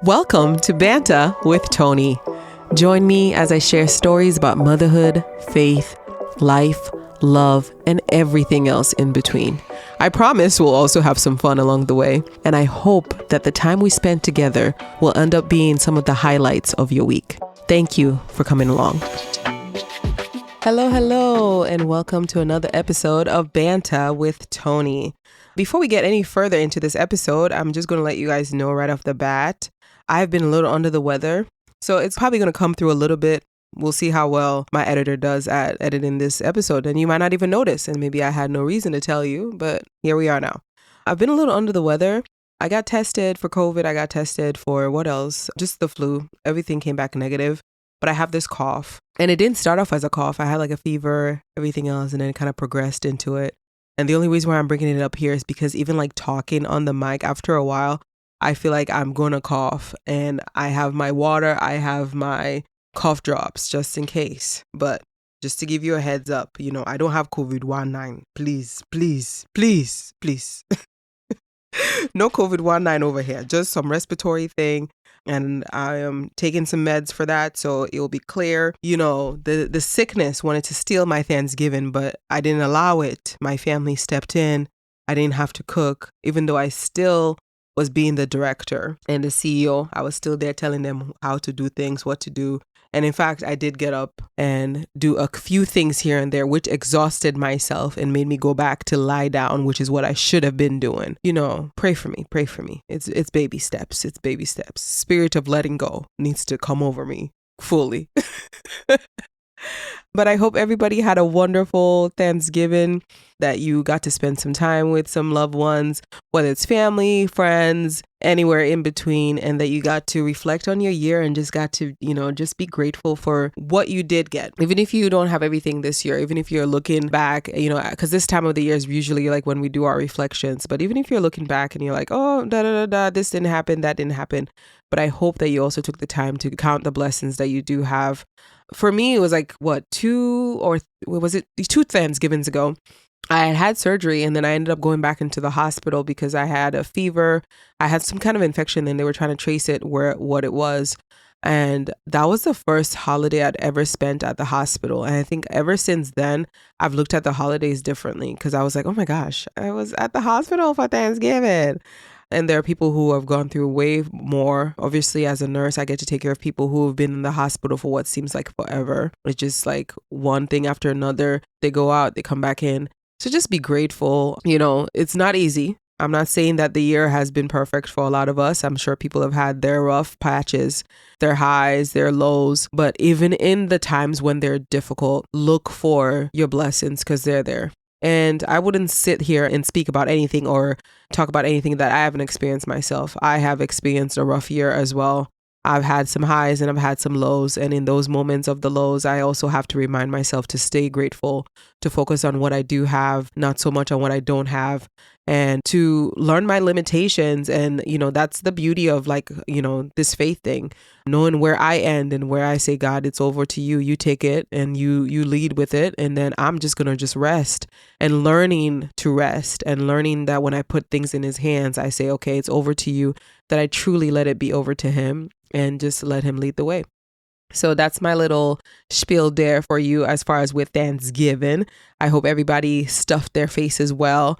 Welcome to Banta with Toni. Join me as I share stories about motherhood, faith, life, love, and everything else in between. I promise we'll also have some fun along the way, and I hope that the time we spend together will end up being some of the highlights of your week. Thank you for coming along. Hello, and welcome to another episode of Banta with Toni. Before we get any further into this episode, I'm just going to let you guys know right off the bat, I've been a little under the weather, so it's probably going to come through a little bit. We'll see how well my editor does at editing this episode, and you might not even notice, and maybe I had no reason to tell you, but here we are now. I've been a little under the weather. I got tested for COVID. I got tested for what else? Just the flu. Everything came back negative, but I have this cough, and it didn't start off as a cough. I had like a fever, everything else, and then it kind of progressed into it. And the only reason why I'm bringing it up here is because even like talking on the mic after a while, I feel like I'm going to cough, and I have my water. I have my cough drops just in case. But just to give you a heads up, I don't have COVID-19. Please. No COVID-19 over here. Just some respiratory thing. And I am taking some meds for that, so it'll be clear. The sickness wanted to steal my Thanksgiving, but I didn't allow it. My family stepped in. I didn't have to cook, even though I still was being the director and the CEO. I was still there telling them how to do things, what to do. And in fact, I did get up and do a few things here and there, which exhausted myself and made me go back to lie down, which is what I should have been doing. Pray for me. It's baby steps. Spirit of letting go needs to come over me fully. But I hope everybody had a wonderful Thanksgiving, that you got to spend some time with some loved ones, whether it's family, friends, anywhere in between, and that you got to reflect on your year and just got to, just be grateful for what you did get. Even if you don't have everything this year, even if you're looking back, because this time of the year is usually like when we do our reflections. But even if you're looking back and you're like, oh, this didn't happen, that didn't happen. But I hope that you also took the time to count the blessings that you do have. For me, it was like, 2 Thanksgivings ago. I had surgery, and then I ended up going back into the hospital because I had a fever. I had some kind of infection, and they were trying to trace it what it was. And that was the first holiday I'd ever spent at the hospital. And I think ever since then, I've looked at the holidays differently, because I was like, oh my gosh, I was at the hospital for Thanksgiving. And there are people who have gone through way more. Obviously, as a nurse, I get to take care of people who have been in the hospital for what seems like forever. It's just like one thing after another. They go out, they come back in. So just be grateful. It's not easy. I'm not saying that the year has been perfect for a lot of us. I'm sure people have had their rough patches, their highs, their lows. But even in the times when they're difficult, look for your blessings, because they're there. And I wouldn't sit here and speak about anything or talk about anything that I haven't experienced myself. I have experienced a rough year as well. I've had some highs and I've had some lows. And in those moments of the lows, I also have to remind myself to stay grateful, to focus on what I do have, not so much on what I don't have, and to learn my limitations. And, that's the beauty of this faith thing, knowing where I end and where I say, God, it's over to you. You take it and you lead with it. And then I'm just going to just rest, and learning to rest, and learning that when I put things in his hands, I say, okay, it's over to you, that I truly let it be over to him and just let him lead the way. So that's my little spiel there for you as far as with Thanksgiving. I hope everybody stuffed their faces well.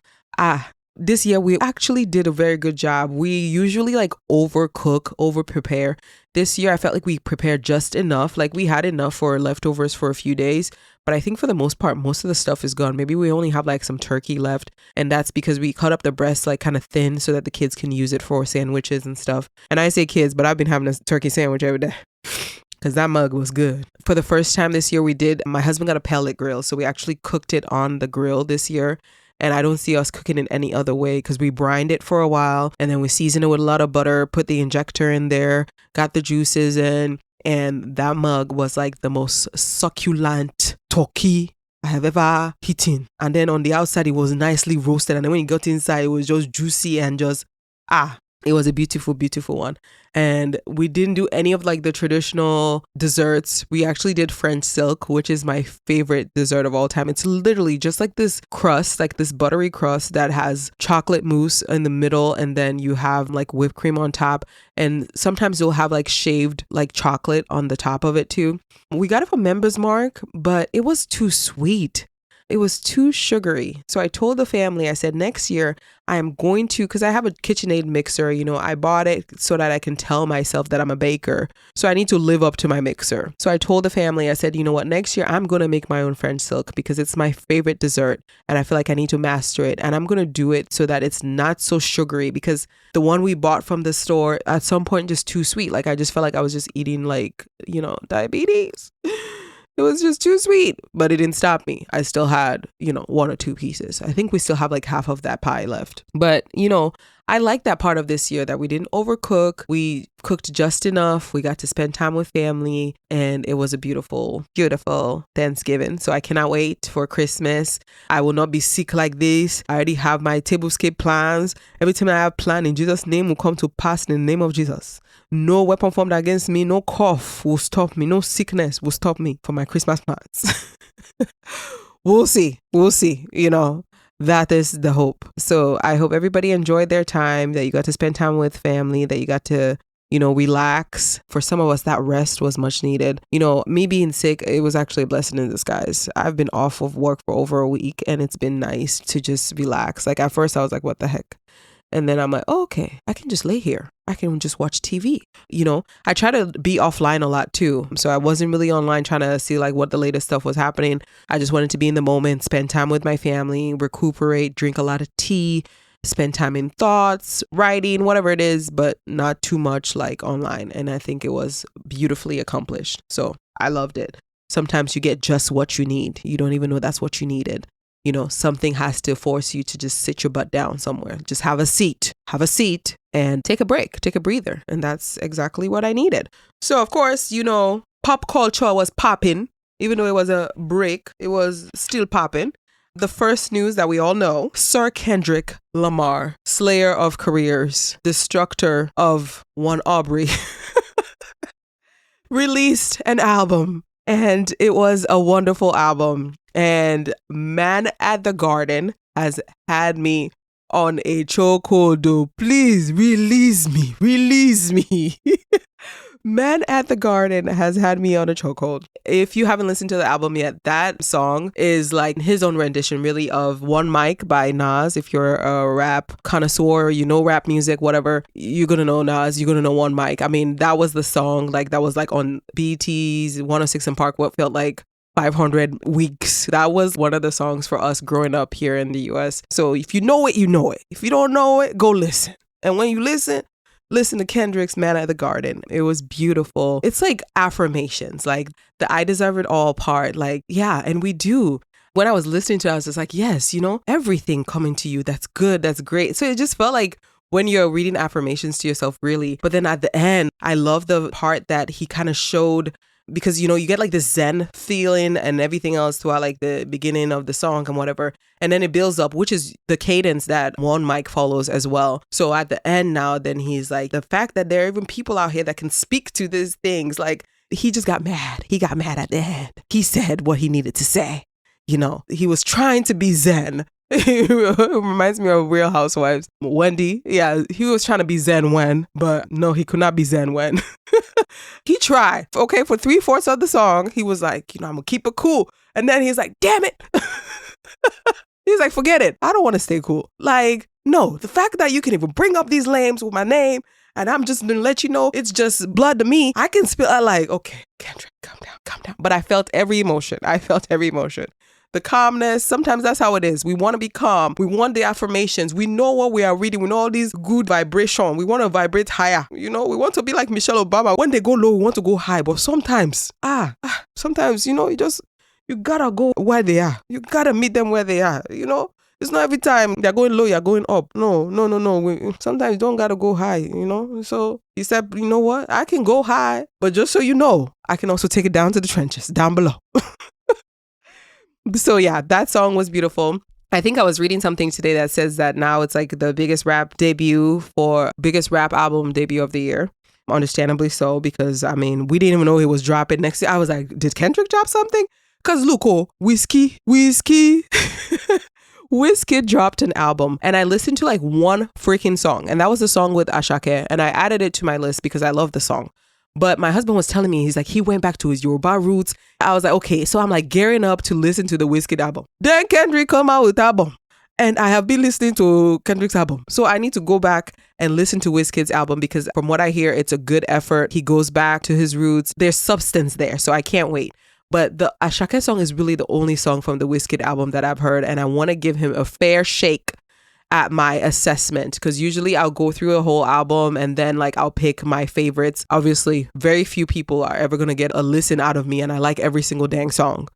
This year we actually did a very good job. We usually overcook, over prepare. This year I felt like we prepared just enough. Like we had enough for leftovers for a few days. But I think for the most part, most of the stuff is gone. Maybe we only have some turkey left. And that's because we cut up the breast kind of thin so that the kids can use it for sandwiches and stuff. And I say kids, but I've been having a turkey sandwich every day, because that mug was good. For the first time this year my husband got a pellet grill. So we actually cooked it on the grill this year. And I don't see us cooking it any other way, because we brined it for a while, and then we seasoned it with a lot of butter, put the injector in there, got the juices in, and that mug was like the most succulent turkey I have ever eaten. And then on the outside, it was nicely roasted, and then when it got inside, it was just juicy and just, It was a beautiful, beautiful one. And we didn't do any of like the traditional desserts. We actually did French silk, which is my favorite dessert of all time. It's literally just like this crust, like this buttery crust that has chocolate mousse in the middle. And then you have like whipped cream on top. And sometimes you'll have like shaved like chocolate on the top of it too. We got it from Members Mark, but it was too sweet. It was too sugary. So I told the family, I said, next year I am going to, because I have a KitchenAid mixer, I bought it so that I can tell myself that I'm a baker. So I need to live up to my mixer. So I told the family, I said, you know what, next year I'm going to make my own French silk because it's my favorite dessert and I feel like I need to master it. And I'm going to do it so that it's not so sugary, because the one we bought from the store at some point just too sweet. Like I just felt like I was just eating like, diabetes. It was just too sweet, but it didn't stop me. I still had, one or two pieces. I think we still have like half of that pie left. But, I like that part of this year that we didn't overcook. We cooked just enough. We got to spend time with family, and it was a beautiful, beautiful Thanksgiving. So I cannot wait for Christmas. I will not be sick like this. I already have my tablescape plans. Every time I have plan in Jesus' name will come to pass in the name of Jesus. No weapon formed against me, no cough will stop me, no sickness will stop me from my Christmas plans. We'll see. That is the hope. So I hope everybody enjoyed their time, that you got to spend time with family, that you got to, relax. For some of us, that rest was much needed. Me being sick, it was actually a blessing in disguise. I've been off of work for over a week, and it's been nice to just relax. Like at first I was like, what the heck? And then I'm like, oh, okay, I can just lay here. I can just watch TV. I try to be offline a lot too. So I wasn't really online trying to see like what the latest stuff was happening. I just wanted to be in the moment, spend time with my family, recuperate, drink a lot of tea, spend time in thoughts, writing, whatever it is, but not too much like online. And I think it was beautifully accomplished. So I loved it. Sometimes you get just what you need. You don't even know that's what you needed. Something has to force you to just sit your butt down somewhere. Just have a seat and take a break, take a breather. And that's exactly what I needed. So, of course, pop culture was popping. Even though it was a break, it was still popping. The first news that we all know, Sir Kendrick Lamar, slayer of careers, destructor of one Aubrey, released an album. And it was a wonderful album. And Man at the Garden has had me on a chokehold. Please release me. Man at the Garden has had me on a chokehold. If you haven't listened to the album yet, that song is like his own rendition really of One Mic by Nas. If you're a rap connoisseur, rap music, whatever, you're going to know Nas, you're going to know One Mic. I mean, that was the song that was like on BT's 106 and Park, what felt like 500 weeks. That was one of the songs for us growing up here in the US. So if you know it, you know it. If you don't know it, go listen. And when you listen to Kendrick's Man at the Garden. It was beautiful. It's like affirmations, like the I deserve it all part. Like, yeah, and we do. When I was listening to it, I was just like, yes, everything coming to you. That's good. That's great. So it just felt like when you're reading affirmations to yourself, really. But then at the end, I love the part that he kind of showed, because, you get like this Zen feeling and everything else throughout like the beginning of the song and whatever. And then it builds up, which is the cadence that One Mic follows as well. So at the end now, then he's like, the fact that there are even people out here that can speak to these things, like he just got mad. He got mad at the end. He said what he needed to say. He was trying to be Zen. It reminds me of Real Housewives. Wendy, yeah, he was trying to be Zen Wen, but no, he could not be Zen Wen. He tried. Okay, for 3/4 of the song, he was like, I'm gonna keep it cool. And then he's like, damn it. He's like, forget it. I don't want to stay cool. Like, no, the fact that you can even bring up these names with my name, and I'm just gonna let you know it's just blood to me. I can spill. I like, okay, Kendrick, calm down. But I felt every emotion. The calmness, sometimes that's how it is. We want to be calm. We want the affirmations. We know what we are reading. We know all these good vibration. We want to vibrate higher. We want to be like Michelle Obama. When they go low, we want to go high. But sometimes, you gotta go where they are. You gotta meet them where they are. It's not every time they're going low, you're going up. No. Sometimes you don't gotta go high, So he said, you know what? I can go high, but just so you know, I can also take it down to the trenches, down below. So yeah, that song was beautiful. I think I was reading something today that says that now it's like the biggest rap album debut of the year. Understandably so, because I mean, we didn't even know he was dropping next year. I was like, did Kendrick drop something? Because look, Wizkid dropped an album and I listened to like one freaking song, and that was the song with Ashake, and I added it to my list because I love the song. But my husband was telling me, he's like, he went back to his Yoruba roots. I was like, okay, so I'm like gearing up to listen to the Wizkid album. Then Kendrick come out with album. And I have been listening to Kendrick's album. So I need to go back and listen to Wizkid's album because from what I hear, it's a good effort. He goes back to his roots. There's substance there. So I can't wait. But the Ashake song is really the only song from the Wizkid album that I've heard. And I want to give him a fair shake at my assessment, because usually I'll go through a whole album and then like I'll pick my favorites. Obviously, very few people are ever going to get a listen out of me, and I like every single dang song.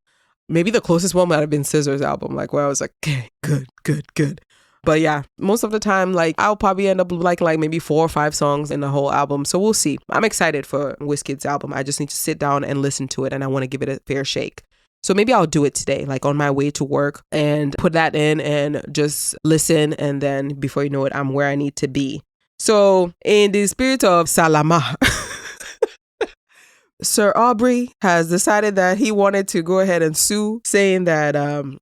Maybe the closest one might have been SZA's album, like where I was like, okay, good. But yeah, most of the time, like I'll probably end up liking like maybe 4 or 5 songs in the whole album. So we'll see. I'm excited for Wizkid's album. I just need to sit down and listen to it, and I want to give it a fair shake. So maybe I'll do it today, like on my way to work, and put that in and just listen. And then before you know it, I'm where I need to be. So in the spirit of Salama, Sir Aubrey has decided that he wanted to go ahead and sue, saying that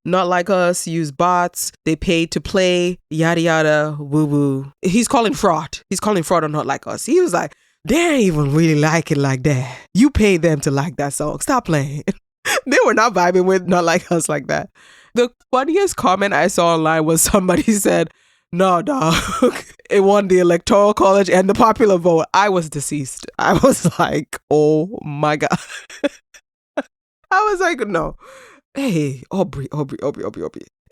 Not Like Us use bots, they pay to play, yada yada, woo woo. He's calling fraud. He's calling fraud on Not Like Us. He was like, they ain't even really like it like that. You paid them to like that song. Stop playing. They were not vibing with Not Like Us like that. The funniest comment I saw online was somebody said, no, dog, it won the electoral college and the popular vote. I was deceased. I was like, oh my God. I was like, no. Hey, Aubrey. You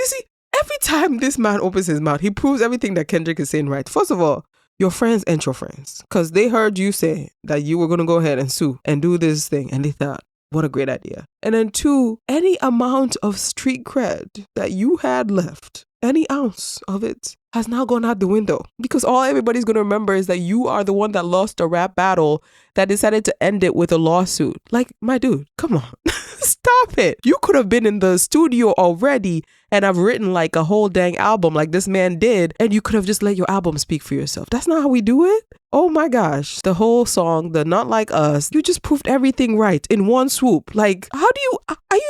see, every time this man opens his mouth, he proves everything that Kendrick is saying right. First of all, your friends ain't your friends, because they heard you say that you were going to go ahead and sue and do this thing, and they thought, what a great idea. And then 2, any amount of street cred that you had left, any ounce of it has now gone out the window, because all everybody's going to remember is that you are the one that lost a rap battle that decided to end it with a lawsuit. Like, my dude, come on. Stop it. You could have been in the studio already and have written like a whole dang album like this man did, and you could have just let your album speak for yourself. That's not how we do it. Oh my gosh. The whole song, the Not Like Us, you just proved everything right in one swoop. Like, are you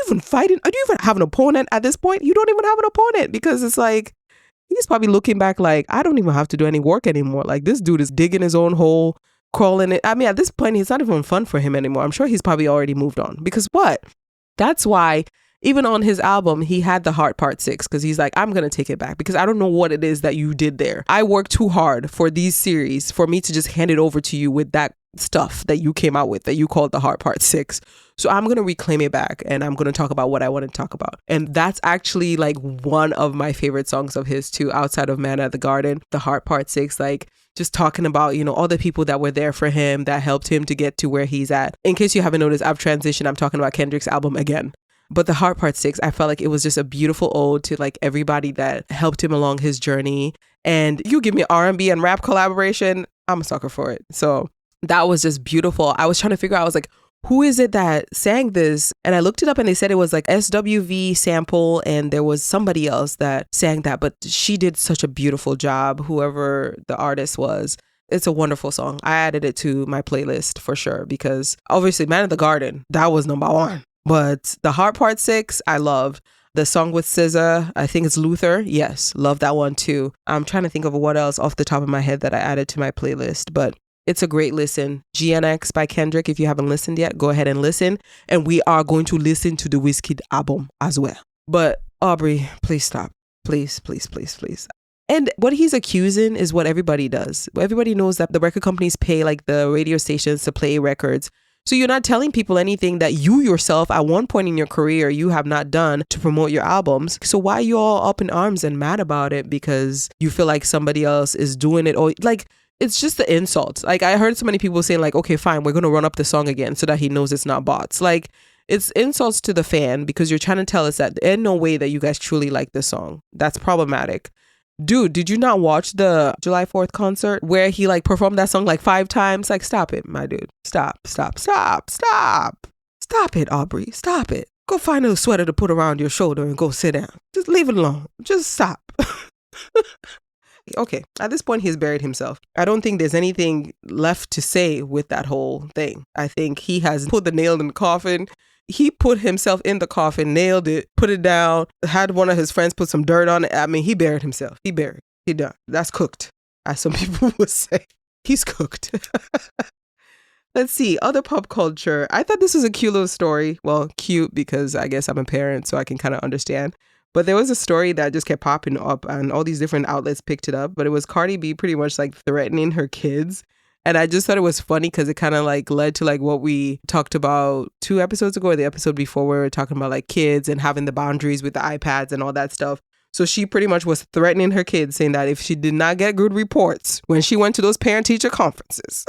even fighting? Do you even have an opponent at this point? You don't even have an opponent, because it's like, he's probably looking back like, I don't even have to do any work anymore. Like, this dude is digging his own hole, crawling it. I mean, at this point, it's not even fun for him anymore. I'm sure he's probably already moved on, because what? That's why even on his album, he had the Heart Part 6, because he's like, I'm going to take it back, because I don't know what it is that you did there. I worked too hard for these series for me to just hand it over to you with that stuff that you came out with, that you called the Heart Part 6. So I'm going to reclaim it back, and I'm going to talk about what I want to talk about. And that's actually like one of my favorite songs of his too, outside of Man at the Garden, the Heart Part 6, like just talking about, you know, all the people that were there for him, that helped him to get to where he's at. In case you haven't noticed, I've transitioned. I'm talking about Kendrick's album again. But the Heart Part 6, I felt like it was just a beautiful ode to like everybody that helped him along his journey. And you give me R&B and rap collaboration, I'm a sucker for it. So that was just beautiful. I was trying to figure out, I was like, who is it that sang this? And I looked it up and they said it was like SWV sample, and there was somebody else that sang that, but she did such a beautiful job, whoever the artist was. It's a wonderful song. I added it to my playlist for sure, because obviously Man in the Garden, that was number 1. But the Heart Part 6, I loved. The song with SZA, I think it's Luther. Yes, love that one too. I'm trying to think of what else off the top of my head that I added to my playlist, but it's a great listen. GNX by Kendrick. If you haven't listened yet, go ahead and listen. And we are going to listen to the Wizkid album as well. But Aubrey, please stop. Please. And what he's accusing is what everybody does. Everybody knows that the record companies pay like the radio stations to play records. So you're not telling people anything that you yourself at one point in your career you have not done to promote your albums. So why are you all up in arms and mad about it because you feel like somebody else is doing it? Or like, it's just the insults. Like, I heard so many people saying like, okay, fine, we're going to run up the song again so that he knows it's not bots. Like, it's insults to the fan, because you're trying to tell us that there's no way that you guys truly like this song. That's problematic. Dude, did you not watch the July 4th concert where he like performed that song like 5 times? Like, stop it, my dude. Stop it, Aubrey. Stop it. Go find a sweater to put around your shoulder and go sit down. Just leave it alone. Just stop. Okay, at this point, he's buried himself. I don't think there's anything left to say with that whole thing. I think he has put the nail in the coffin. He put himself in the coffin, nailed it, put it down, had one of his friends put some dirt on it. I mean, he buried himself. He buried. He done. That's cooked, as some people would say. He's cooked. Let's see, other pop culture. I thought this was a cute little story. Well, cute because I guess I'm a parent, so I can kind of understand. But there was a story that just kept popping up and all these different outlets picked it up. But it was Cardi B pretty much like threatening her kids. And I just thought it was funny because it kind of like led to like what we talked about 2 episodes ago or the episode before where we were talking about like kids and having the boundaries with the iPads and all that stuff. So she pretty much was threatening her kids, saying that if she did not get good reports when she went to those parent-teacher conferences,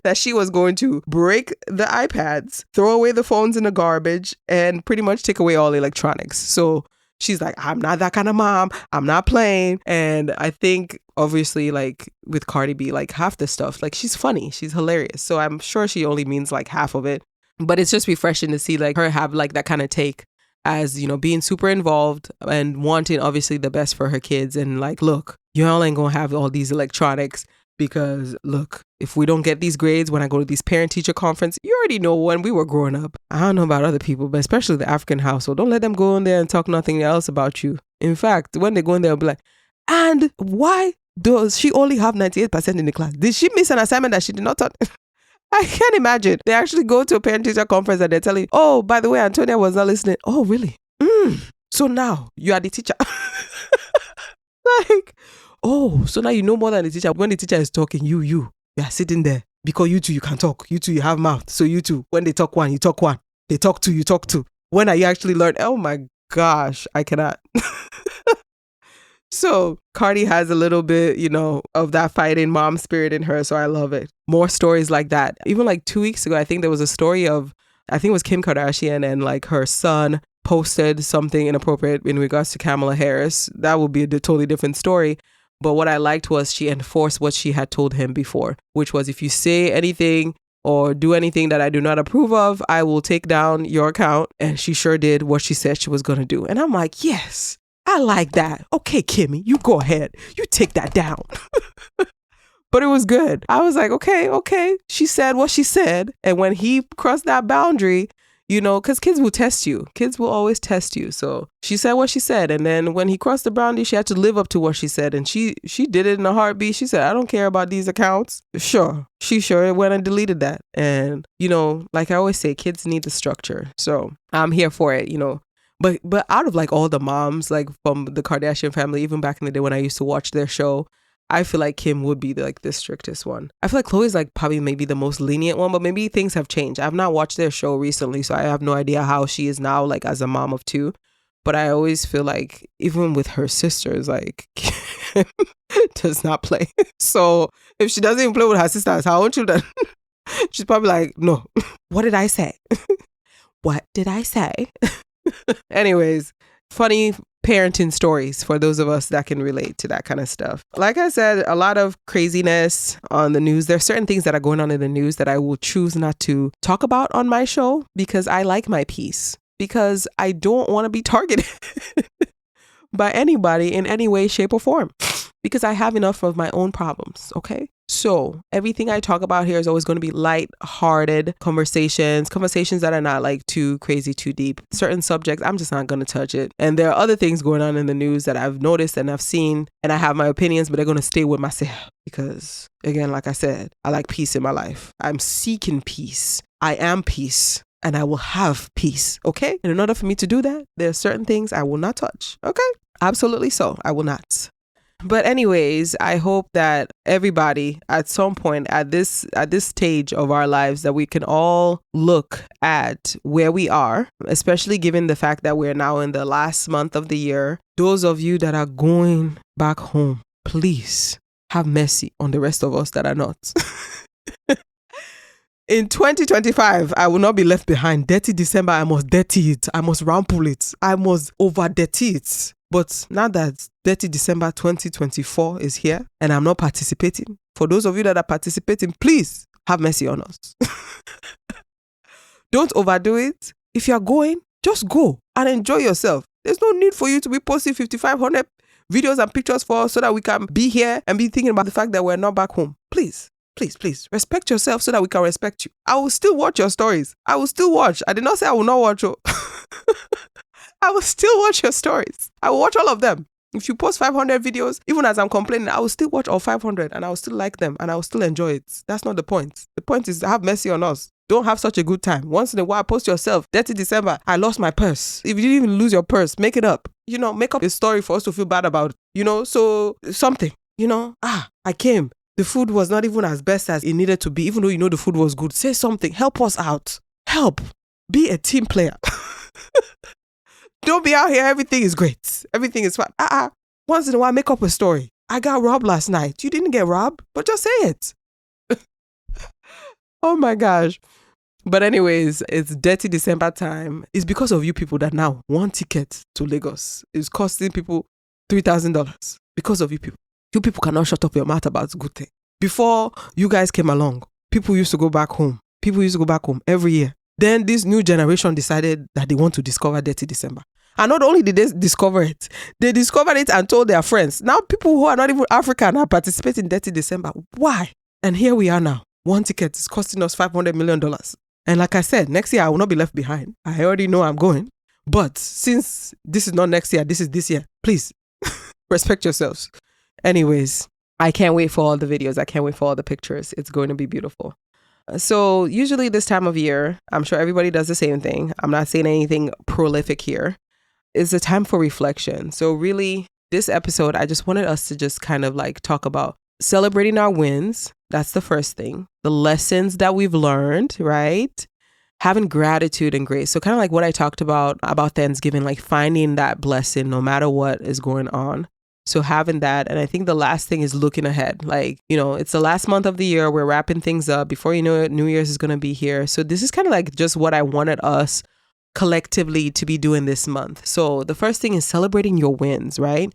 that she was going to break the iPads, throw away the phones in the garbage, and pretty much take away all electronics. So she's like, I'm not that kind of mom. I'm not playing. And I think obviously like with Cardi B, like half the stuff, like she's funny, she's hilarious. So I'm sure she only means like half of it. But it's just refreshing to see like her have like that kind of take as, you know, being super involved and wanting obviously the best for her kids. And like, look, y'all ain't gonna have all these electronics because look, if we don't get these grades when I go to these parent-teacher conference, you already know when we were growing up. I don't know about other people, but especially the African household, don't let them go in there and talk nothing else about you. In fact, when they go in there, they'll be like, and why does she only have 98% in the class? Did she miss an assignment that she did not touch? I can't imagine. They actually go to a parent-teacher conference and they're telling you, oh, by the way, Antonia was not listening. Oh, really? So now you are the teacher. Like, oh, so now you know more than the teacher. When the teacher is talking, you are sitting there. Because you two, you can talk. You two, you have mouth. So you two, when they talk one, you talk one. They talk two, you talk two. When are you actually learn? Oh my gosh, I cannot. So Cardi has a little bit, you know, of that fighting mom spirit in her. So I love it. More stories like that. Even like 2 weeks ago, I think there was a story of, I think it was Kim Kardashian and like her son posted something inappropriate in regards to Kamala Harris. That would be a totally different story. But what I liked was she enforced what she had told him before, which was if you say anything or do anything that I do not approve of, I will take down your account. And she sure did what she said she was going to do. And I'm like, yes, I like that. Okay, Kimmy, you go ahead. You take that down. But it was good. I was like, okay. She said what she said. And when he crossed that boundary, you know, because kids will test you. Kids will always test you. So she said what she said. And then when he crossed the boundary, she had to live up to what she said. And she did it in a heartbeat. She said, I don't care about these accounts. Sure. She sure went and deleted that. And, you know, like I always say, kids need the structure. So I'm here for it, you know. But out of like all the moms, like from the Kardashian family, even back in the day when I used to watch their show, I feel like Kim would be like the strictest one. I feel like Khloe's like probably maybe the most lenient one, but maybe things have changed. I've not watched their show recently, so I have no idea how she is now, like as a mom of 2. But I always feel like even with her sisters, like Kim does not play. So if she doesn't even play with her sisters, how old children? She's probably like, no. What did I say? What did I say? Anyways, funny parenting stories for those of us that can relate to that kind of stuff. Like I said, a lot of craziness on the news. There are certain things that are going on in the news that I will choose not to talk about on my show because I like my peace, because I don't want to be targeted by anybody in any way, shape or form, because I have enough of my own problems. Okay. So everything I talk about here is always going to be light-hearted conversations that are not like too crazy, too deep. Certain subjects, I'm just not going to touch it. And there are other things going on in the news that I've noticed and I've seen, and I have my opinions, but they're going to stay with myself because, again, like I said, I like peace in my life. I'm seeking peace. I am peace. And I will have peace. Okay. And in order for me to do that, there are certain things I will not touch. Okay. Absolutely so. I will not. But anyways, I hope that everybody at some point at this stage of our lives that we can all look at where we are, especially given the fact that we're now in the last month of the year. Those of you that are going back home, please have mercy on the rest of us that are not. In 2025, I will not be left behind. Dirty December, I must dirty it. I must rample it. I must over dirty it. But now that Dirty December 2024 is here and I'm not participating, for those of you that are participating, please have mercy on us. Don't overdo it. If you're going, just go and enjoy yourself. There's no need for you to be posting 5,500 videos and pictures for us so that we can be here and be thinking about the fact that we're not back home. Please, please, please respect yourself so that we can respect you. I will still watch your stories. I will still watch. I did not say I will not watch you. I will still watch your stories. I will watch all of them. If you post 500 videos, even as I'm complaining, I will still watch all 500 and I will still like them and I will still enjoy it. That's not the point. The point is have mercy on us. Don't have such a good time. Once in a while, post yourself. 30 December, I lost my purse. If you didn't even lose your purse, make it up. Make up a story for us to feel bad about. So something, I came. The food was not even as best as it needed to be, even though the food was good. Say something. Help us out. Help. Be a team player. Don't be out here. Everything is great. Everything is fine. Once in a while, make up a story. I got robbed last night. You didn't get robbed, but just say it. Oh my gosh. But anyways, it's Dirty December time. It's because of you people that now one ticket to Lagos is costing people $3,000 because of you people. You people cannot shut up your mouth about good thing. Before you guys came along, people used to go back home. People used to go back home every year. Then this new generation decided that they want to discover Dirty December. And not only did they discover it, they discovered it and told their friends. Now people who are not even African are participating in Dirty December. Why? And here we are now. One ticket is costing us $500 million. And like I said, next year I will not be left behind. I already know I'm going. But since this is not next year, this is this year, please respect yourselves. Anyways, I can't wait for all the videos. I can't wait for all the pictures. It's going to be beautiful. So usually this time of year, I'm sure everybody does the same thing. I'm not saying anything prolific here. It's a time for reflection. So really, this episode, I just wanted us to just kind of talk about celebrating our wins. That's the first thing. The lessons that we've learned, right? Having gratitude and grace. So kind of like what I talked about Thanksgiving, finding that blessing no matter what is going on. So having that. And I think the last thing is looking ahead. It's the last month of the year. We're wrapping things up. Before you know it, New Year's is going to be here. So this is kind of just what I wanted us collectively to be doing this month. So the first thing is celebrating your wins, right?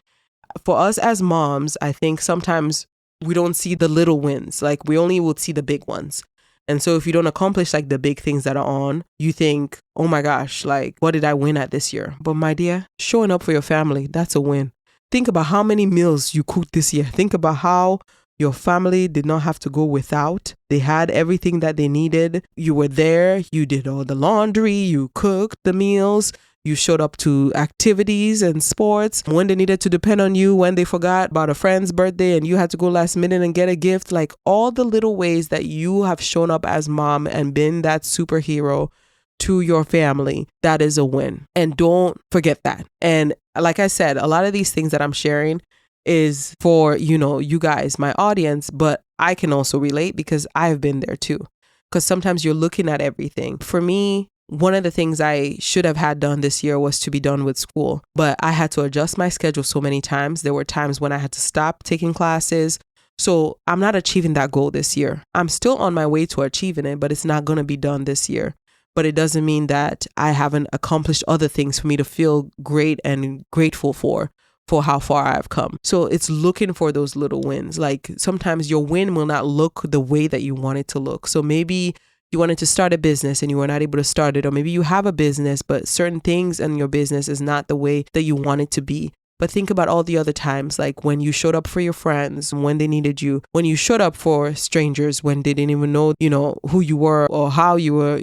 For us as moms, I think sometimes we don't see the little wins. We only will see the big ones. And so if you don't accomplish the big things that are on, you think, oh my gosh, what did I win at this year? But my dear, showing up for your family, that's a win. Think about how many meals you cooked this year. Think about how your family did not have to go without. They had everything that they needed. You were there. You did all the laundry. You cooked the meals. You showed up to activities and sports when they needed to depend on you, when they forgot about a friend's birthday and you had to go last minute and get a gift. All the little ways that you have shown up as mom and been that superhero to your family, that is a win. And don't forget that. And like I said, a lot of these things that I'm sharing is for, you guys, my audience, but I can also relate because I've been there too. Because sometimes you're looking at everything. For me, one of the things I should have had done this year was to be done with school, but I had to adjust my schedule so many times. There were times when I had to stop taking classes. So I'm not achieving that goal this year. I'm still on my way to achieving it, but it's not going to be done this year. But it doesn't mean that I haven't accomplished other things for me to feel great and grateful for how far I've come. So it's looking for those little wins. Sometimes your win will not look the way that you want it to look. So maybe you wanted to start a business and you were not able to start it. Or maybe you have a business, but certain things in your business is not the way that you want it to be. But think about all the other times, when you showed up for your friends, when they needed you, when you showed up for strangers, when they didn't even know, who you were or how you were,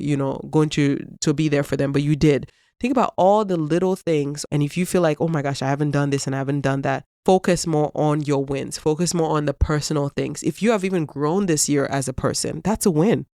going to be there for them, but you did. Think about all the little things. And if you feel oh my gosh, I haven't done this and I haven't done that, focus more on your wins. Focus more on the personal things. If you have even grown this year as a person, that's a win.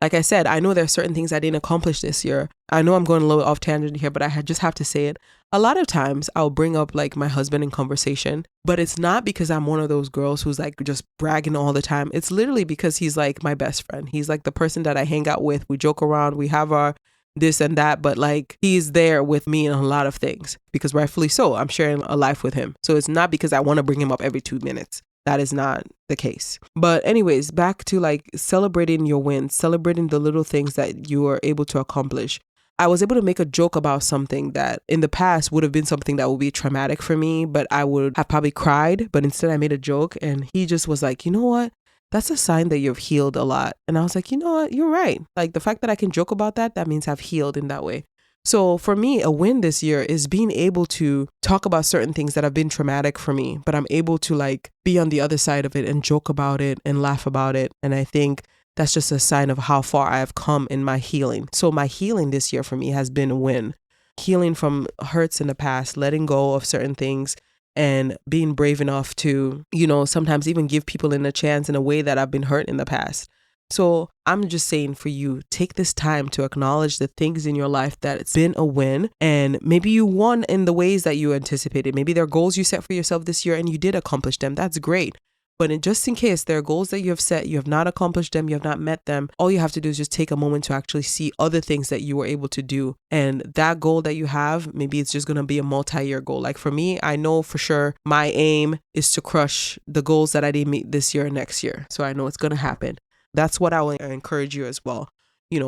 Like I said, I know there are certain things I didn't accomplish this year. I know I'm going a little off tangent here, but I just have to say it. A lot of times I'll bring up my husband in conversation, but it's not because I'm one of those girls who's just bragging all the time. It's literally because he's my best friend. He's the person that I hang out with. We joke around. We have our this and that, but he's there with me in a lot of things because rightfully so. I'm sharing a life with him. So it's not because I want to bring him up every 2 minutes. That is not the case. But anyways, back to celebrating your wins, celebrating the little things that you are able to accomplish. I was able to make a joke about something that in the past would have been something that would be traumatic for me, but I would have probably cried. But instead I made a joke and he just was you know what? that's a sign that you've healed a lot. And I was like, you know what? You're right. Like the fact that I can joke about that, that means I've healed in that way. So for me, a win this year is being able to talk about certain things that have been traumatic for me, but I'm able to like be on the other side of it and joke about it and laugh about it. And I think that's just a sign of how far I have come in my healing. So my healing this year for me has been a win. Healing from hurts in the past, letting go of certain things, and being brave enough to, sometimes even give people a chance in a way that I've been hurt in the past. So I'm just saying for you, take this time to acknowledge the things in your life that it's been a win, and maybe you won in the ways that you anticipated. Maybe there are goals you set for yourself this year and you did accomplish them. That's great. But just in case there are goals that you have set, you have not accomplished them, you have not met them, all you have to do is just take a moment to actually see other things that you were able to do. And that goal that you have, maybe it's just going to be a multi-year goal. Like for me, I know for sure my aim is to crush the goals that I didn't meet this year and next year. So I know it's going to happen. That's what I will encourage you as well.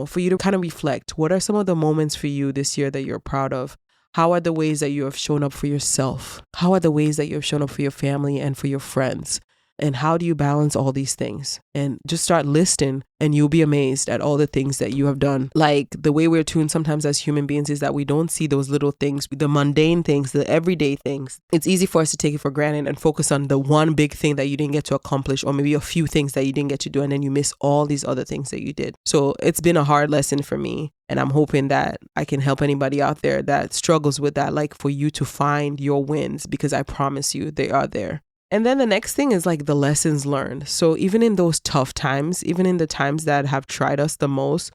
For you to kind of reflect, what are some of the moments for you this year that you're proud of? How are the ways that you have shown up for yourself? How are the ways that you have shown up for your family and for your friends? And how do you balance all these things? And just start listing and you'll be amazed at all the things that you have done. Like the way we're tuned sometimes as human beings is that we don't see those little things, the mundane things, the everyday things. It's easy for us to take it for granted and focus on the one big thing that you didn't get to accomplish, or maybe a few things that you didn't get to do, and then you miss all these other things that you did. So it's been a hard lesson for me. And I'm hoping that I can help anybody out there that struggles with that, like for you to find your wins, because I promise you they are there. And then the next thing is like the lessons learned. So even in those tough times, even in the times that have tried us the most,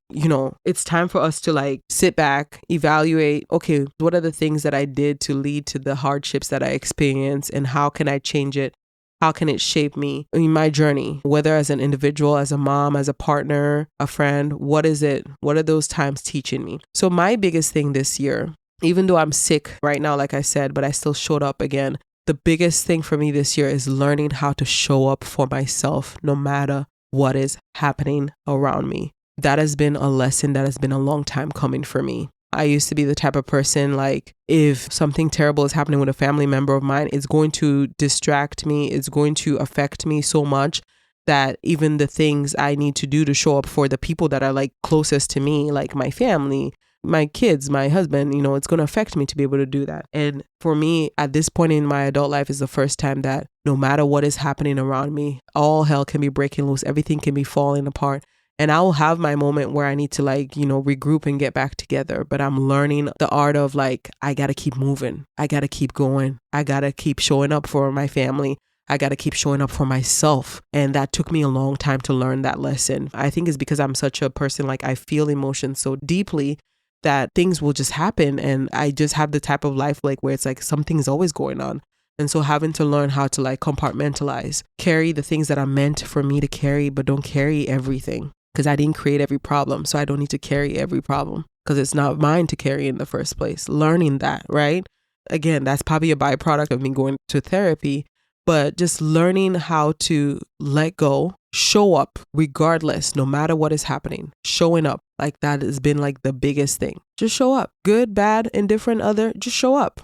it's time for us to like sit back, evaluate, okay, what are the things that I did to lead to the hardships that I experienced, and how can I change it? How can it shape me in my journey, whether as an individual, as a mom, as a partner, a friend? What is it? What are those times teaching me? So my biggest thing this year, even though I'm sick right now, like I said, but I still showed up again. The biggest thing for me this year is learning how to show up for myself no matter what is happening around me. That has been a lesson that has been a long time coming for me. I used to be the type of person, like, if something terrible is happening with a family member of mine, it's going to distract me. It's going to affect me so much that even the things I need to do to show up for the people that are like closest to me, like my family, my kids, my husband, it's going to affect me to be able to do that. And for me, at this point in my adult life is the first time that no matter what is happening around me, all hell can be breaking loose. Everything can be falling apart. And I will have my moment where I need to regroup and get back together. But I'm learning the art of I got to keep moving. I got to keep going. I got to keep showing up for my family. I got to keep showing up for myself. And that took me a long time to learn that lesson. I think it's because I'm such a person, I feel emotions so deeply that things will just happen. And I just have the type of life where it's something's always going on. And so having to learn how to compartmentalize, carry the things that are meant for me to carry, but don't carry everything, because I didn't create every problem. So I don't need to carry every problem because it's not mine to carry in the first place. Learning that, right? Again, that's probably a byproduct of me going to therapy, but just learning how to let go, show up regardless, no matter what is happening, showing up. That has been the biggest thing. Just show up. Good, bad, indifferent, other, just show up.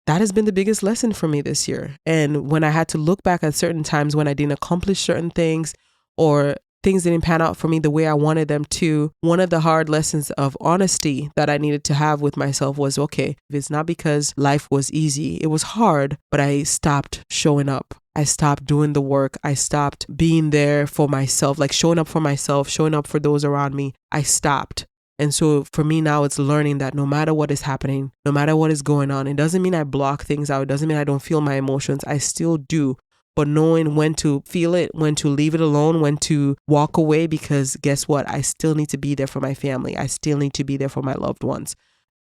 That has been the biggest lesson for me this year. And when I had to look back at certain times when I didn't accomplish certain things, or things didn't pan out for me the way I wanted them to, one of the hard lessons of honesty that I needed to have with myself was, okay, it's not because life was easy. It was hard, but I stopped showing up. I stopped doing the work. I stopped being there for myself, showing up for myself, showing up for those around me. I stopped. And so for me now, it's learning that no matter what is happening, no matter what is going on, it doesn't mean I block things out. It doesn't mean I don't feel my emotions. I still do. But knowing when to feel it, when to leave it alone, when to walk away, because guess what? I still need to be there for my family. I still need to be there for my loved ones.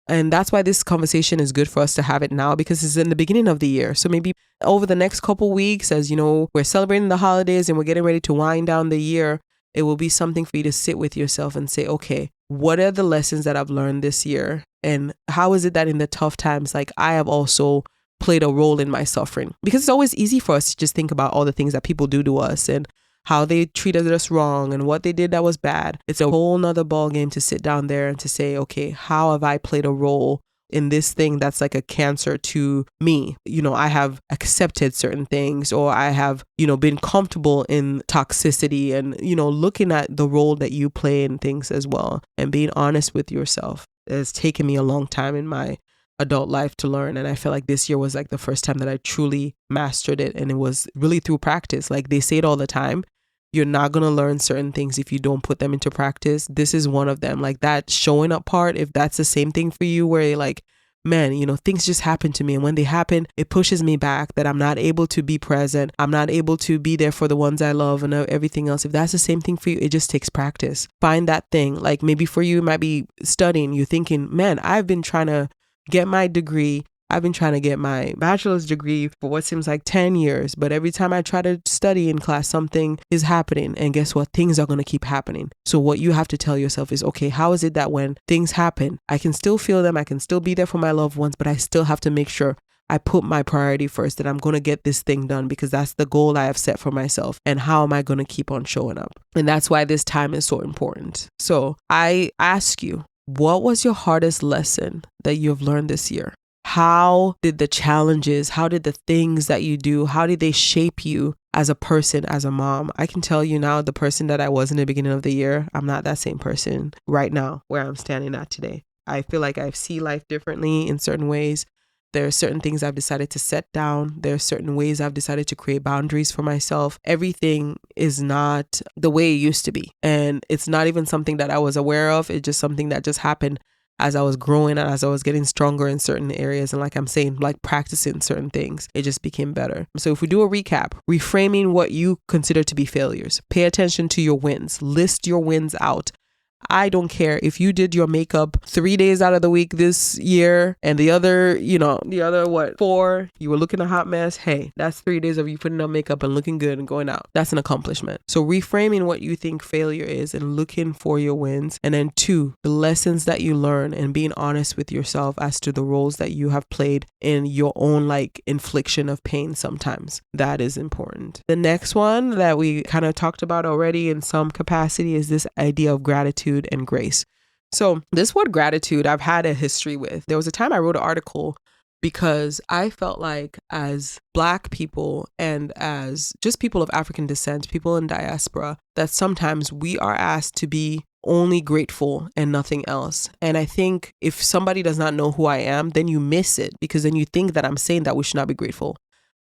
And that's why this conversation is good for us to have it now, because it's in the beginning of the year. So maybe over the next couple weeks, as we're celebrating the holidays and we're getting ready to wind down the year, it will be something for you to sit with yourself and say, okay, what are the lessons that I've learned this year? And how is it that in the tough times, I have also played a role in my suffering? Because it's always easy for us to just think about all the things that people do to us and how they treated us wrong and what they did that was bad. It's a whole nother ball game to sit down there and to say, okay, how have I played a role? in this thing that's like a cancer to me. I have accepted certain things, or I have, been comfortable in toxicity, and, looking at the role that you play in things as well, and being honest with yourself. It's taken me a long time in my adult life to learn. And I feel like this year was like the first time that I truly mastered it. And it was really through practice. Like they say it all the time. You're not going to learn certain things if you don't put them into practice. This is one of them. Like that showing up part, if that's the same thing for you, where you're like, man, things just happen to me. And when they happen, it pushes me back, that I'm not able to be present. I'm not able to be there for the ones I love and everything else. If that's the same thing for you, it just takes practice. Find that thing. Like maybe for you, it might be studying. You're thinking, man, I've been trying to get my degree. I've been trying to get my bachelor's degree for what seems like 10 years. But every time I try to study in class, something is happening. And guess what? Things are going to keep happening. So what you have to tell yourself is, okay, how is it that when things happen, I can still feel them, I can still be there for my loved ones, but I still have to make sure I put my priority first, that I'm going to get this thing done because that's the goal I have set for myself. And how am I going to keep on showing up? And that's why this time is so important. So I ask you, what was your hardest lesson that you have learned this year? How did the challenges, how did the things that you do, how did they shape you as a person, as a mom? I can tell you now, the person that I was in the beginning of the year, I'm not that same person right now where I'm standing at today. I feel like I see life differently in certain ways. There are certain things I've decided to set down. There are certain ways I've decided to create boundaries for myself. Everything is not the way it used to be. And it's not even something that I was aware of. It's just something that just happened as I was growing and as I was getting stronger in certain areas. And like I'm saying, like practicing certain things, it just became better. So if we do a recap, reframing what you consider to be failures, pay attention to your wins, list your wins out. I don't care if you did your makeup 3 days out of the week this year and the other 4, you were looking a hot mess. Hey, that's 3 days of you putting on makeup and looking good and going out. That's an accomplishment. So reframing what you think failure is and looking for your wins. And then 2, the lessons that you learn and being honest with yourself as to the roles that you have played in your own infliction of pain sometimes. That is important. The next one that we kind of talked about already in some capacity is this idea of gratitude and grace. So this word gratitude, I've had a history with. There was a time I wrote an article because I felt like as Black people and as just people of African descent, people in diaspora, that sometimes we are asked to be only grateful and nothing else. And I think if somebody does not know who I am, then you miss it, because then you think that I'm saying that we should not be grateful.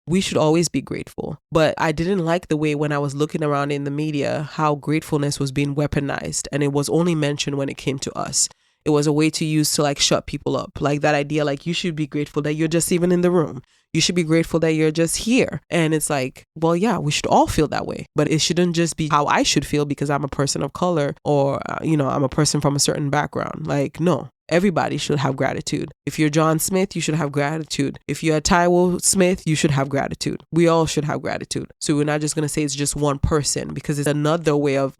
We should always be grateful. But I didn't like the way when I was looking around in the media, how gratefulness was being weaponized, and it was only mentioned when it came to us. It was a way to use to shut people up. Like that idea, you should be grateful that you're just even in the room. You should be grateful that you're just here. And it's like, well, yeah, we should all feel that way. But it shouldn't just be how I should feel because I'm a person of color or, I'm a person from a certain background. No. Everybody should have gratitude. If you're John Smith, you should have gratitude. If you're Taiwo Smith, you should have gratitude. We all should have gratitude. So we're not just going to say it's just one person, because it's another way of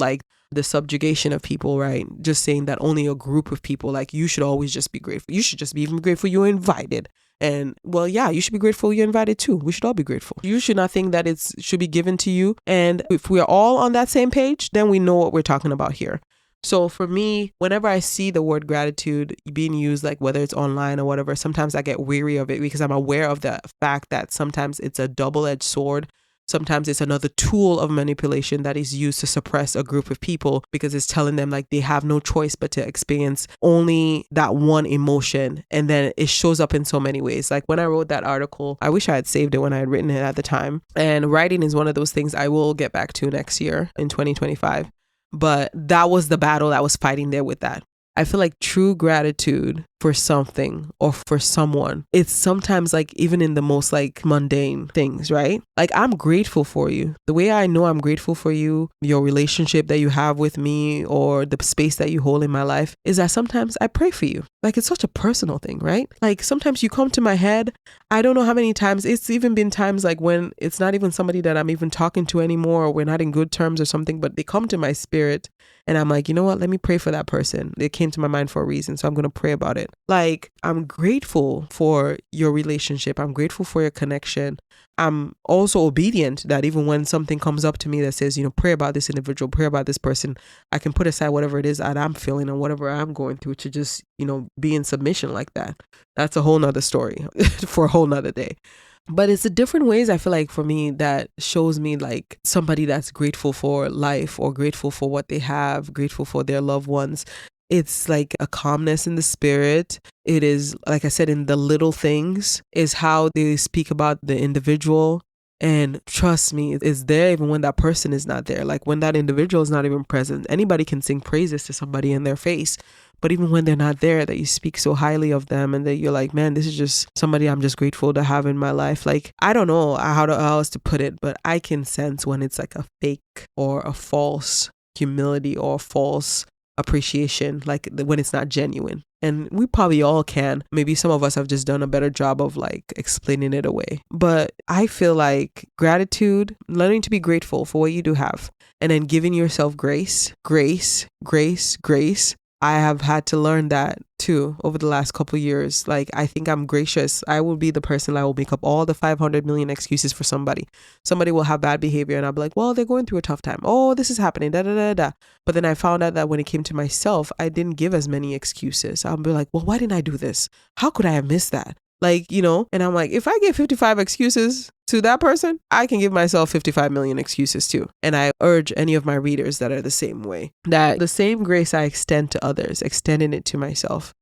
the subjugation of people, right? Just saying that only a group of people, you should always just be grateful. You should just be even grateful you're invited. And well, yeah, you should be grateful you're invited too. We should all be grateful. You should not think that it should be given to you. And if we're all on that same page, then we know what we're talking about here. So for me, whenever I see the word gratitude being used, whether it's online or whatever, sometimes I get weary of it because I'm aware of the fact that sometimes it's a double-edged sword. Sometimes it's another tool of manipulation that is used to suppress a group of people because it's telling them they have no choice but to experience only that one emotion. And then it shows up in so many ways. When I wrote that article, I wish I had saved it when I had written it at the time. And writing is one of those things I will get back to next year in 2025. But that was the battle I was fighting there with that. I feel like true gratitude for something or for someone, it's sometimes even in the most mundane things, right? I'm grateful for you. The way I know I'm grateful for you, your relationship that you have with me or the space that you hold in my life, is that sometimes I pray for you. It's such a personal thing, right? Sometimes you come to my head. I don't know how many times, it's even been times when it's not even somebody that I'm even talking to anymore, or we're not in good terms or something, but they come to my spirit and I'm you know what? Let me pray for that person. It came to my mind for a reason. So I'm going to pray about it. it. Like, I'm grateful for your relationship. I'm grateful for your connection. I'm also obedient that even when something comes up to me that says, pray about this individual, pray about this person, I can put aside whatever it is that I'm feeling and whatever I'm going through to just, be in submission like that. That's a whole nother story for a whole nother day. But it's the different ways, I feel like, for me, that shows me like somebody that's grateful for life or grateful for what they have, grateful for their loved ones. It's like a calmness in the spirit. It is, like I said, in the little things, is how they speak about the individual. And trust me, it's there even when that person is not there. Like when that individual is not even present, anybody can sing praises to somebody in their face. But even when they're not there, that you speak so highly of them and that you're like, man, this is just somebody I'm just grateful to have in my life. Like, I don't know how else to put it, but I can sense when it's like a fake or a false humility or a false appreciation, like when it's not genuine. And we probably all can. Maybe some of us have just done a better job of like explaining it away. But I feel like gratitude, learning to be grateful for what you do have, and then giving yourself grace. I have had to learn that too over the last couple of years. Like, I think I'm gracious. I will be the person that will make up all the 500 million excuses for somebody. Somebody will have bad behavior and I'll be like, well, they're going through a tough time. Oh, this is happening. Da, da, da, da. But then I found out that when it came to myself, I didn't give as many excuses. I'll be like, well, why didn't I do this? How could I have missed that? Like, and I'm like, if I give 55 excuses to that person, I can give myself 55 million excuses too. And I urge any of my readers that are the same way, that the same grace I extend to others, extending it to myself.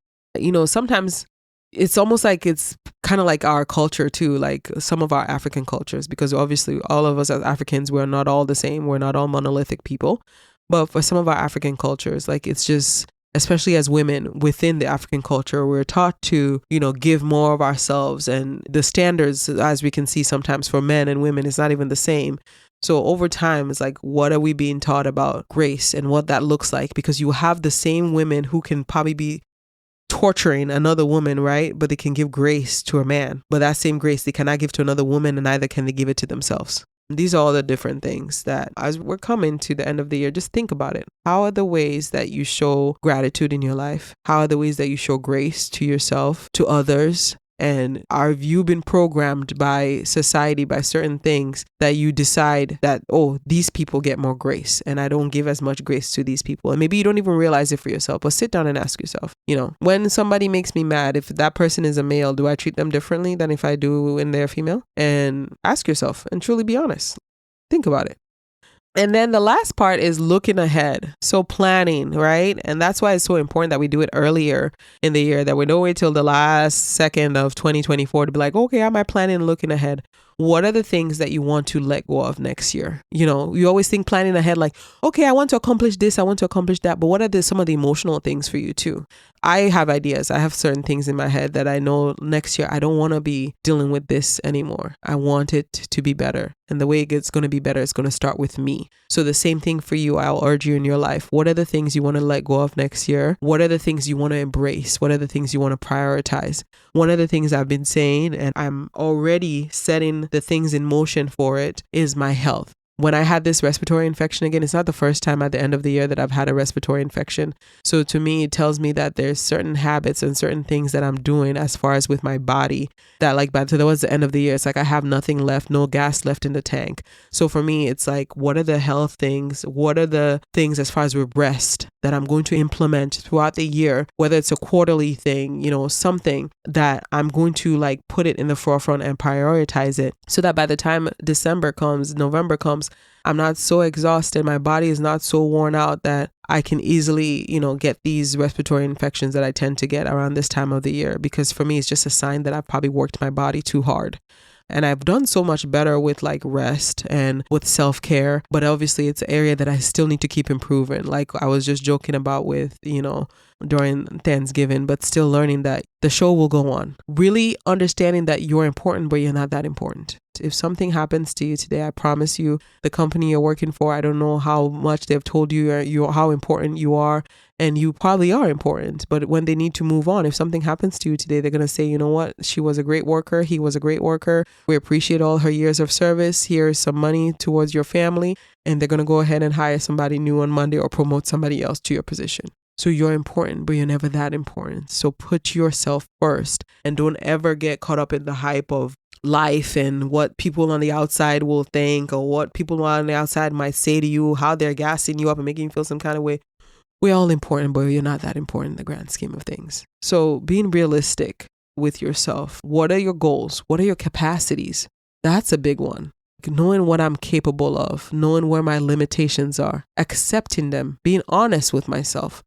Sometimes it's almost like it's kind of like our culture too, like some of our African cultures, because obviously all of us as Africans, we're not all the same. We're not all monolithic people. But for some of our African cultures, like it's just, especially as women within the African culture, we're taught to, give more of ourselves. And the standards, as we can see sometimes for men and women, is not even the same. So over time, it's like, what are we being taught about grace and what that looks like? Because you have the same women who can probably be torturing another woman, right? But they can give grace to a man. But that same grace they cannot give to another woman, and neither can they give it to themselves. These are all the different things that, as we're coming to the end of the year, just think about it. How are the ways that you show gratitude in your life? How are the ways that you show grace to yourself, to others? And have you been programmed by society, by certain things that you decide that, oh, these people get more grace and I don't give as much grace to these people? And maybe you don't even realize it for yourself, but sit down and ask yourself, when somebody makes me mad, if that person is a male, do I treat them differently than if I do when they're female? And ask yourself and truly be honest. Think about it. And then the last part is looking ahead. So planning, right? And that's why it's so important that we do it earlier in the year, that we don't wait till the last second of 2024 to be like, okay, am I planning looking ahead? What are the things that you want to let go of next year? You always think planning ahead like, okay, I want to accomplish this, I want to accomplish that. But what are some of the emotional things for you too? I have ideas. I have certain things in my head that I know next year I don't want to be dealing with this anymore. I want it to be better. And the way it's going to be better is going to start with me. So the same thing for you, I'll urge you in your life. What are the things you want to let go of next year? What are the things you want to embrace? What are the things you want to prioritize? One of the things I've been saying, and I'm already setting the things in motion for it, is my health. When I had this respiratory infection again, it's not the first time at the end of the year that I've had a respiratory infection. So to me, it tells me that there's certain habits and certain things that I'm doing as far as with my body that like towards the end of the year, it's like I have nothing left, no gas left in the tank. So for me, it's like, what are the health things? What are the things as far as with rest that I'm going to implement throughout the year, whether it's a quarterly thing, something that I'm going to like put it in the forefront and prioritize it so that by the time December comes, November comes, I'm not so exhausted. My body is not so worn out that I can easily, get these respiratory infections that I tend to get around this time of the year. Because for me, it's just a sign that I've probably worked my body too hard. And I've done so much better with like rest and with self-care, but obviously it's an area that I still need to keep improving. Like I was just joking about with, during Thanksgiving, but still learning that the show will go on. Really understanding that you're important, but you're not that important. If something happens to you today, I promise you, the company you're working for, I don't know how much they've told you how important you are, and you probably are important. But when they need to move on, if something happens to you today, they're going to say, you know what? She was a great worker. He was a great worker. We appreciate all her years of service. Here's some money towards your family. And they're going to go ahead and hire somebody new on Monday or promote somebody else to your position. So you're important, but you're never that important. So put yourself first and don't ever get caught up in the hype of life and what people on the outside will think or what people on the outside might say to you, how they're gassing you up and making you feel some kind of way. We're all important, but you're not that important in the grand scheme of things. So being realistic with yourself. What are your goals? What are your capacities? That's a big one. Knowing what I'm capable of, knowing where my limitations are, accepting them, being honest with myself,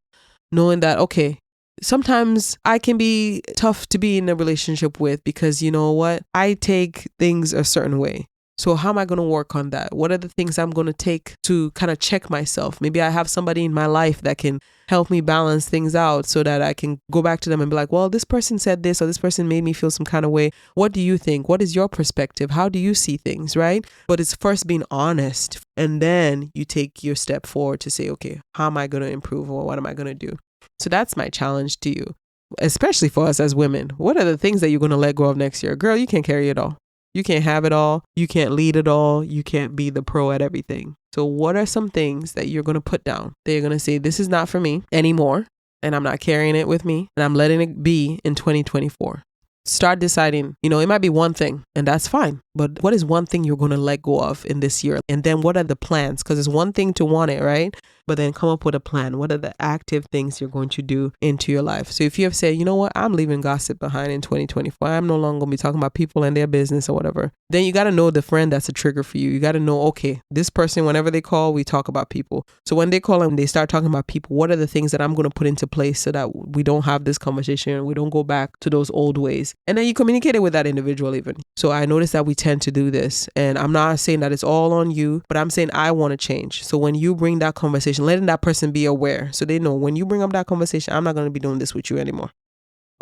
knowing that, okay, sometimes I can be tough to be in a relationship with because you know what? I take things a certain way. So how am I going to work on that? What are the things I'm going to take to kind of check myself? Maybe I have somebody in my life that can help me balance things out so that I can go back to them and be like, well, this person said this or this person made me feel some kind of way. What do you think? What is your perspective? How do you see things, right? But it's first being honest. And then you take your step forward to say, okay, how am I going to improve or what am I going to do? So that's my challenge to you, especially for us as women. What are the things that you're going to let go of next year? Girl, you can't carry it all. You can't have it all. You can't lead it all. You can't be the pro at everything. So what are some things that you're going to put down? That you're going to say, this is not for me anymore. And I'm not carrying it with me. And I'm letting it be in 2024. Start deciding, it might be one thing and that's fine. But what is one thing you're going to let go of in this year? And then what are the plans? Because it's one thing to want it, right? But then come up with a plan. What are the active things you're going to do into your life? So if you have said, you know what, I'm leaving gossip behind in 2024. I'm no longer going to be talking about people and their business or whatever. Then you got to know the friend that's a trigger for you. You got to know, okay, this person, whenever they call, we talk about people. So when they call and they start talking about people, what are the things that I'm going to put into place so that we don't have this conversation and we don't go back to those old ways? And then you communicate it with that individual even. So I noticed that we tend to do this. And I'm not saying that it's all on you, but I'm saying I want to change. So when you bring that conversation, letting that person be aware so they know when you bring up that conversation, I'm not going to be doing this with you anymore.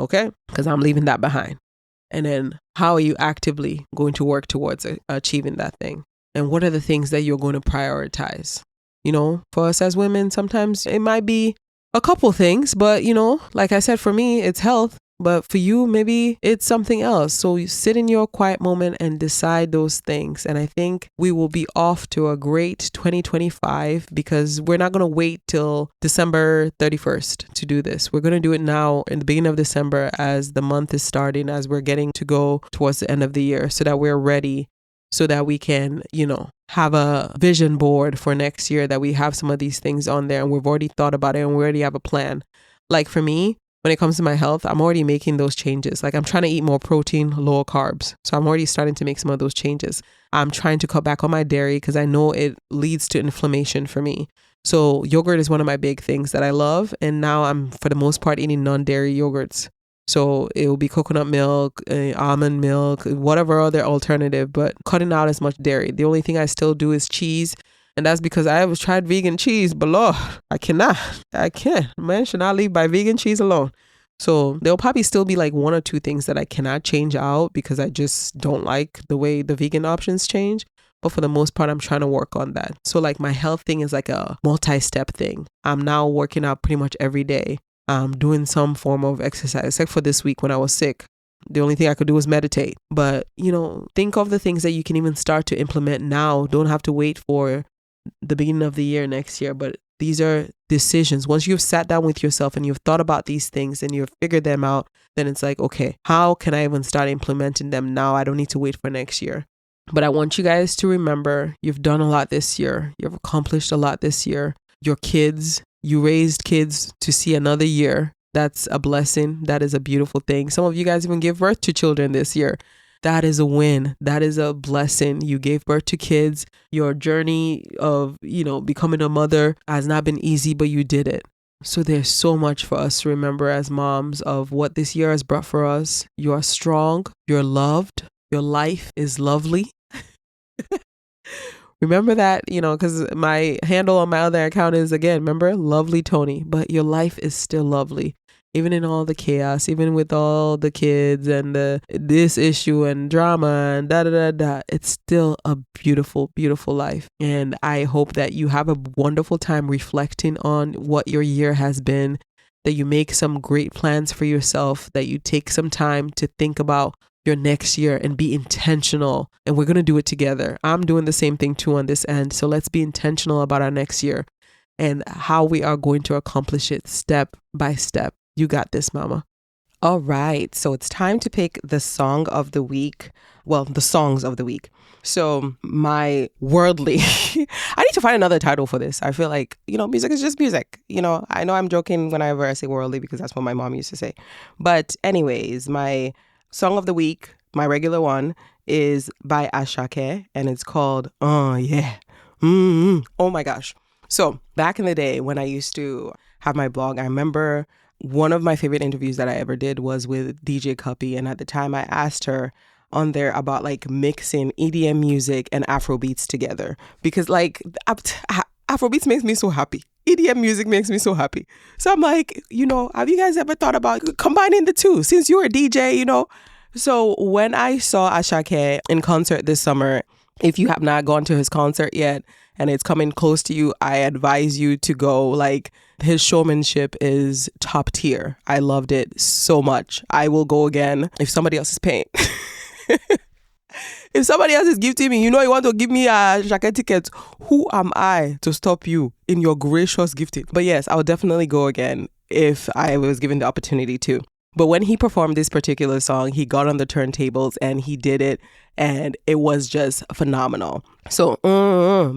Okay? Because I'm leaving that behind. And then how are you actively going to work towards achieving that thing? And what are the things that you're going to prioritize? For us as women, sometimes it might be a couple things, but like I said, for me, it's health. But for you, maybe it's something else. So you sit in your quiet moment and decide those things. And I think we will be off to a great 2025 because we're not going to wait till December 31st to do this. We're going to do it now in the beginning of December as the month is starting, as we're getting to go towards the end of the year so that we're ready, so that we can, have a vision board for next year, that we have some of these things on there and we've already thought about it and we already have a plan. Like for me, when it comes to my health, I'm already making those changes. Like I'm trying to eat more protein, lower carbs. So I'm already starting to make some of those changes. I'm trying to cut back on my dairy because I know it leads to inflammation for me. So yogurt is one of my big things that I love. And now I'm, for the most part, eating non-dairy yogurts. So it will be coconut milk, almond milk, whatever other alternative, but cutting out as much dairy. The only thing I still do is cheese. And that's because I have tried vegan cheese, but Lord, I can't. Man should not leave by vegan cheese alone. So there'll probably still be like one or two things that I cannot change out because I just don't like the way the vegan options change. But for the most part, I'm trying to work on that. So like my health thing is like a multi-step thing. I'm now working out pretty much every day. I'm doing some form of exercise, except for this week when I was sick. The only thing I could do was meditate. But, think of the things that you can even start to implement now. Don't have to wait for the beginning of the year next year, but these are decisions. Once you've sat down with yourself and you've thought about these things and you've figured them out, then it's like, okay, how can I even start implementing them now? I don't need to wait for next year. But I want you guys to remember you've done a lot this year. You've accomplished a lot this year. Your kids, you raised kids to see another year. That's a blessing. That is a beautiful thing. Some of you guys even give birth to children this year. That is a win. That is a blessing. You gave birth to kids. Your journey of, becoming a mother has not been easy, but you did it. So there's so much for us to remember as moms of what this year has brought for us. You are strong. You're loved. Your life is lovely. Remember that, because my handle on my other account is, again, remember, lovely Toni. But your life is still lovely. Even in all the chaos, even with all the kids and this issue and drama and da-da-da-da, it's still a beautiful, beautiful life. And I hope that you have a wonderful time reflecting on what your year has been, that you make some great plans for yourself, that you take some time to think about your next year and be intentional. And we're going to do it together. I'm doing the same thing too on this end. So let's be intentional about our next year. and how we are going to accomplish it step by step. You got this, mama. All right, so it's time to pick the song of the week. Well, the songs of the week. So my worldly, I need to find another title for this. I feel like, music is just music. I know I'm joking whenever I say worldly because that's what my mom used to say. But anyways, my song of the week, my regular one, is by Ashake, and it's called Oh Yeah. Oh my gosh. So back in the day when I used to have my blog, I remember one of my favorite interviews that I ever did was with DJ Cuppy. And at the time I asked her on there about like mixing EDM music and Afrobeats together. Because like Afrobeats makes me so happy. EDM music makes me so happy. So I'm like, have you guys ever thought about combining the two since you're a DJ, So when I saw Ashake in concert this summer, if you have not gone to his concert yet and it's coming close to you, I advise you to go. Like, his showmanship is top tier. I loved it so much. I will go again if somebody else is paying. If somebody else is gifting me, you want to give me a Ashake ticket, who am I to stop you in your gracious gifting? But yes, I would definitely go again if I was given the opportunity to. But when he performed this particular song, he got on the turntables and he did it, and it was just phenomenal. So,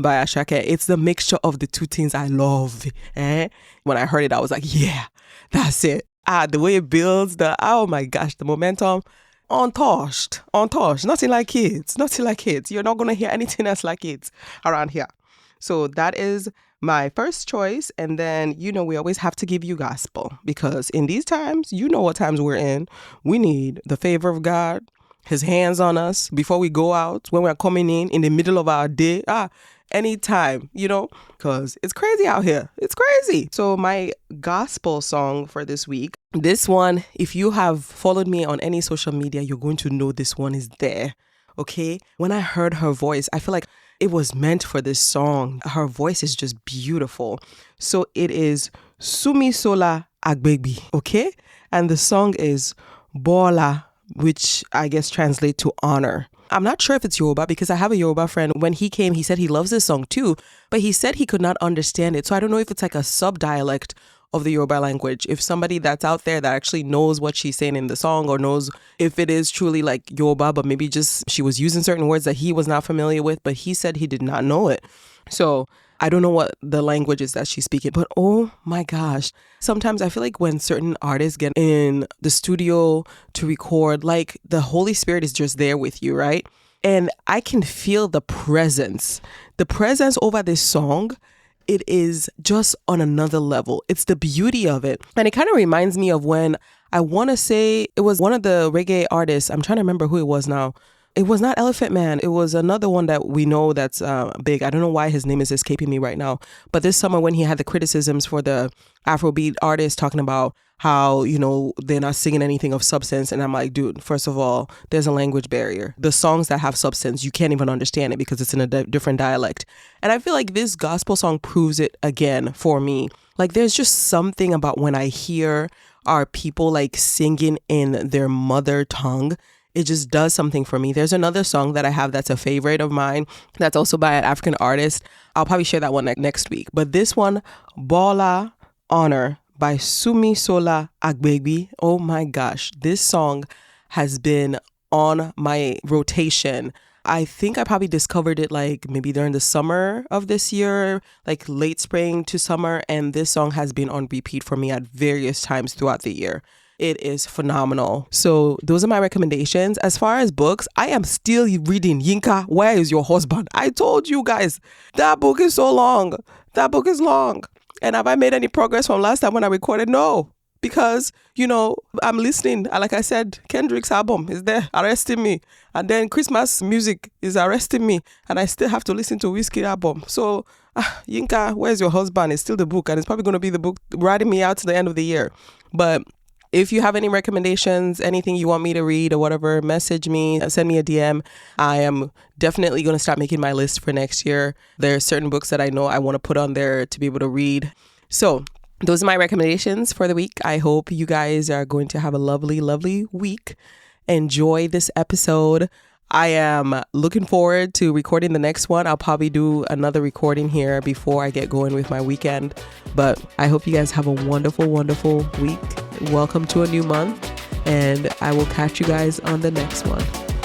by Ashake, it's the mixture of the two things I love. When I heard it, I was like, yeah, that's it. The way it builds, oh my gosh, the momentum, untouched, nothing like kids. You're not going to hear anything else like it around here. So that is my first choice. And then, we always have to give you gospel because in these times, what times we're in. We need the favor of God, his hands on us before we go out, when we're coming in the middle of our day, anytime, because it's crazy out here. It's crazy. So my gospel song for this week, this one, if you have followed me on any social media, you're going to know this one is there. Okay. When I heard her voice, I feel like it was meant for this song. Her voice is just beautiful. So it is Sumi Sola Agbegbi, okay? And the song is Bola, which I guess translates to honor. I'm not sure if it's Yoruba because I have a Yoruba friend. When he came, he said he loves this song too, but he said he could not understand it. So I don't know if it's like a sub-dialect of the Yoruba language. If somebody that's out there that actually knows what she's saying in the song or knows if it is truly like Yoruba, but maybe just she was using certain words that he was not familiar with, but he said he did not know it. So I don't know what the language is that she's speaking, but oh my gosh. Sometimes I feel like when certain artists get in the studio to record, like the Holy Spirit is just there with you, right? And I can feel the presence over this song. It is just on another level. It's the beauty of it. And it kind of reminds me of when I want to say it was one of the reggae artists. I'm trying to remember who it was now. It was not Elephant Man. It was another one that we know that's big. I don't know why his name is escaping me right now. But this summer when he had the criticisms for the Afrobeat artists talking about how, they're not singing anything of substance. And I'm like, dude, first of all, there's a language barrier. The songs that have substance, you can't even understand it because it's in a different dialect. And I feel like this gospel song proves it again for me. Like there's just something about when I hear our people like singing in their mother tongue. It just does something for me. There's another song that I have that's a favorite of mine that's also by an African artist. I'll probably share that one next week. But this one, Bola Honor by Sumi Sola Agbegbi. Oh my gosh, this song has been on my rotation. I think I probably discovered it like maybe during the summer of this year, like late spring to summer. And this song has been on repeat for me at various times throughout the year. It is phenomenal. So those are my recommendations. As far as books, I am still reading Yinka, Where is Your Husband? I told you guys, that book is so long. That book is long. And have I made any progress from last time when I recorded? No. Because, I'm listening. Like I said, Kendrick's album is there arresting me. And then Christmas music is arresting me. And I still have to listen to Wizkid album. So Yinka, Where's Your Husband? Is still the book. And it's probably going to be the book riding me out to the end of the year. But if you have any recommendations, anything you want me to read or whatever, message me, send me a DM. I am definitely going to start making my list for next year. There are certain books that I know I want to put on there to be able to read. So those are my recommendations for the week. I hope you guys are going to have a lovely, lovely week. Enjoy this episode. I am looking forward to recording the next one. I'll probably do another recording here before I get going with my weekend. But I hope you guys have a wonderful, wonderful week. Welcome to a new month. And I will catch you guys on the next one.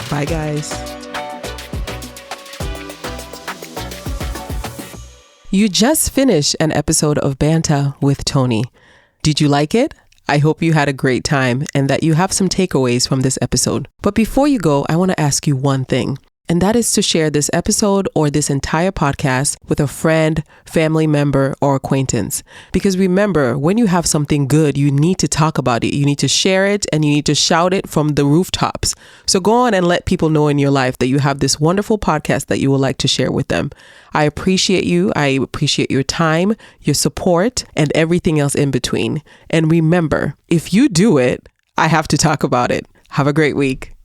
Bye, guys. You just finished an episode of Banta with Toni. Did you like it? I hope you had a great time and that you have some takeaways from this episode. But before you go, I want to ask you one thing, and that is to share this episode or this entire podcast with a friend, family member, or acquaintance. Because remember, when you have something good, you need to talk about it. You need to share it and you need to shout it from the rooftops. So go on and let people know in your life that you have this wonderful podcast that you would like to share with them. I appreciate you. I appreciate your time, your support, and everything else in between. And remember, if you do it, I have to talk about it. Have a great week.